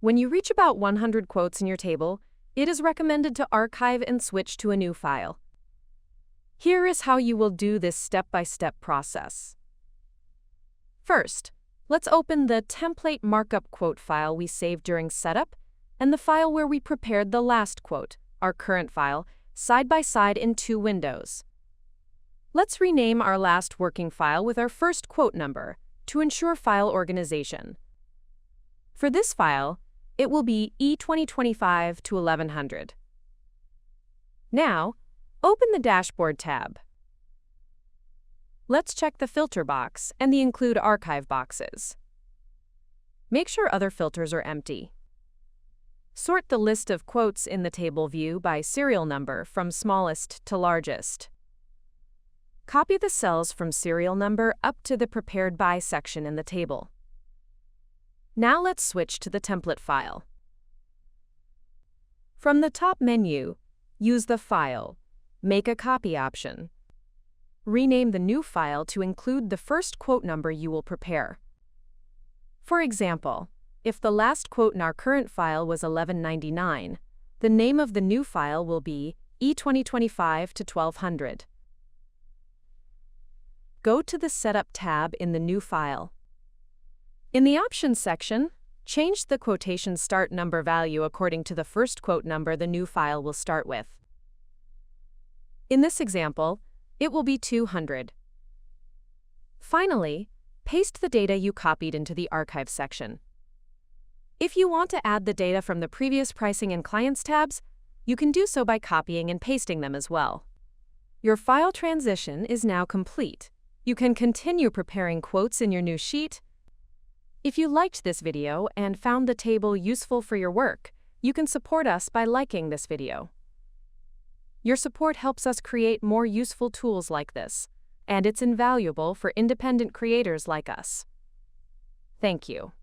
When you reach about 100 quotes in your table, it is recommended to archive and switch to a new file. Here is how you will do this step-by-step process. First, let's open the template markup quote file we saved during setup and the file where we prepared the last quote, our current file, side by side in two windows. Let's rename our last working file with our first quote number to ensure file organization. For this file, it will be E2025 to 1100. Now, open the Dashboard tab. Let's check the filter box and the Include Archive boxes. Make sure other filters are empty. Sort the list of quotes in the table view by serial number from smallest to largest. Copy the cells from serial number up to the Prepared By section in the table. Now let's switch to the template file. From the top menu, use the File, Make a Copy option. Rename the new file to include the first quote number you will prepare. For example, if the last quote in our current file was 1199, the name of the new file will be E2025 to 1200. Go to the Setup tab in the new file. In the Options section, change the quotation start number value according to the first quote number the new file will start with. In this example, it will be 200. Finally, paste the data you copied into the Archive section. If you want to add the data from the previous Pricing and Clients tabs, you can do so by copying and pasting them as well. Your file transition is now complete. You can continue preparing quotes in your new sheet. If you liked this video and found the table useful for your work, you can support us by liking this video. Your support helps us create more useful tools like this, and it's invaluable for independent creators like us. Thank you.